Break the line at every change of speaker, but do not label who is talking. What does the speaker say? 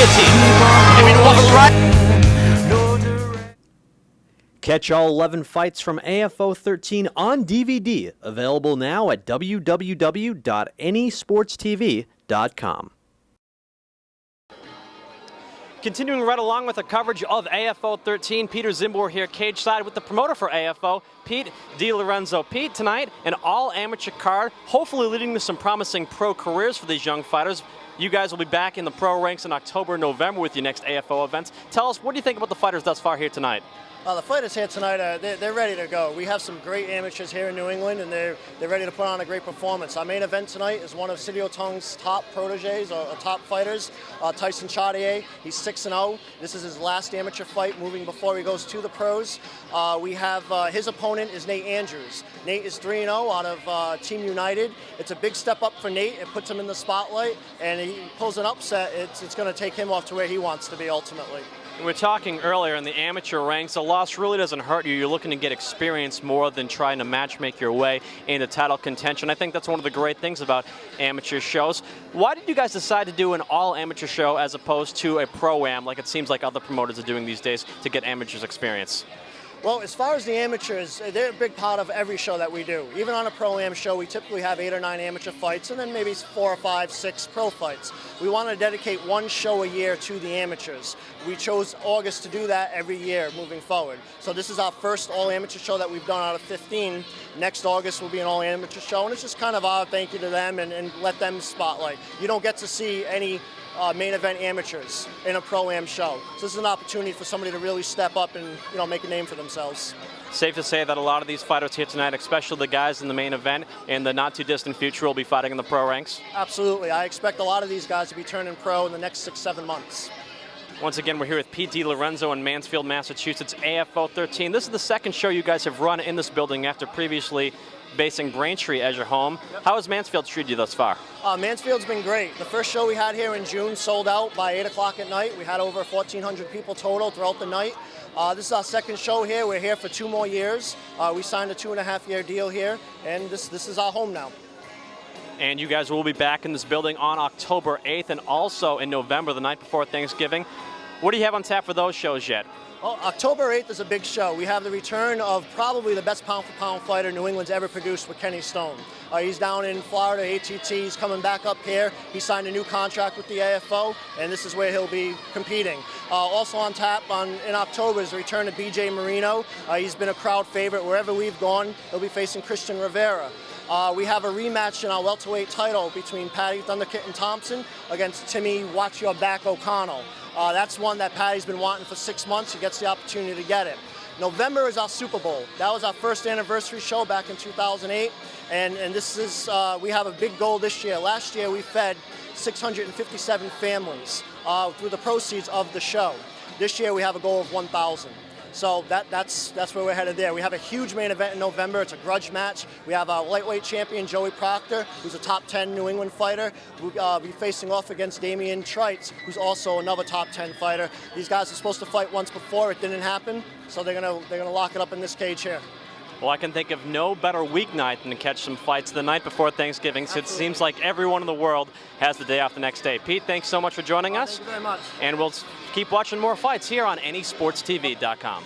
guillotine. I mean, what was right?
Catch all 11 fights from AFO 13 on DVD, available now at www.NESportsTV.com. Continuing right along with the coverage of AFO 13, Peter Czymbor here cage side with the promoter for AFO, Pete Dilorenzo. Pete, tonight, an all-amateur card, hopefully leading to some promising pro careers for these young fighters. You guys will be back in the pro ranks in October, November with your next AFO events. Tell us, what do you think about the fighters thus far here tonight?
The fighters here tonight, they're ready to go. We have some great amateurs here in New England, and they're ready to put on a great performance. Our main event tonight is one of Sidio Tung's top proteges, or top fighters, Tyson Chartier. He's 6-0. This is his last amateur fight moving before he goes to the pros. We have his opponent is Nate Andrews. Nate is 3-0 out of Team United. It's a big step up for Nate. It puts him in the spotlight, and he pulls an upset. It's going to take him off to where he wants to be ultimately.
We were talking earlier in the amateur ranks, a loss really doesn't hurt you. You're looking to get experience more than trying to matchmake your way into title contention. I think that's one of the great things about amateur shows. Why did you guys decide to do an all-amateur show as opposed to a pro-am like it seems like other promoters are doing these days to get amateurs experience?
Well, as far as the amateurs, they're a big part of every show that we do. Even on a pro-am show, we typically have 8 or 9 amateur fights and then maybe 4 or 5, 6 pro fights. We want to dedicate one show a year to the amateurs. We chose August to do that every year moving forward. So this is our first all-amateur show that we've done out of 15. Next August will be an all-amateur show, and it's just kind of our thank you to them and let them spotlight. You don't get to see any main event amateurs in a pro-am show. So this is an opportunity for somebody to really step up and make a name for themselves.
Safe to say that a lot of these fighters here tonight, especially the guys in the main event, in the not too distant future will be fighting in the pro ranks?
Absolutely. I expect a lot of these guys to be turning pro in the next 6-7 months.
Once again, we're here with Pete Dilorenzo in Mansfield, Massachusetts, AFO 13. This is the second show you guys have run in this building after previously basing Braintree as your home. Yep. How has Mansfield treated you thus far?
Mansfield's been great. The first show we had here in June sold out by 8 o'clock at night. We had over 1,400 people total throughout the night. This is our second show here. We're here for 2 more years. We signed a 2.5-year deal here, and this is our home now.
And you guys will be back in this building on October 8th and also in November, the night before Thanksgiving. What do you have on tap for those shows yet?
Well, October 8th is a big show. We have the return of probably the best pound-for-pound fighter New England's ever produced with Kenny Stone. He's down in Florida, ATT. He's coming back up here. He signed a new contract with the AFO, and this is where he'll be competing. Also on tap in October is the return of BJ Marino. He's been a crowd favorite. Wherever we've gone, he'll be facing Christian Rivera. We have a rematch in our welterweight title between Patty Thunder Kitten Thompson against Timmy Watch Your Back O'Connell. That's one that Patty's been wanting for 6 months. He gets the opportunity to get it. November is our Super Bowl. That was our first anniversary show back in 2008, and this is we have a big goal this year. Last year we fed 657 families through the proceeds of the show. This year we have a goal of 1,000. So that's where we're headed there. We have a huge main event in November. It's a grudge match. We have our lightweight champion, Joey Proctor, who's a top 10 New England fighter. We'll be facing off against Damian Trites, who's also another top 10 fighter. These guys are supposed to fight once before. It didn't happen, so they're gonna lock it up in this cage here.
Well, I can think of no better weeknight than to catch some fights the night before Thanksgiving. So it seems like everyone in the world has the day off the next day. Pete, thanks so much for joining us.
Thank you very much.
And we'll keep watching more fights here on NESportsTV.com.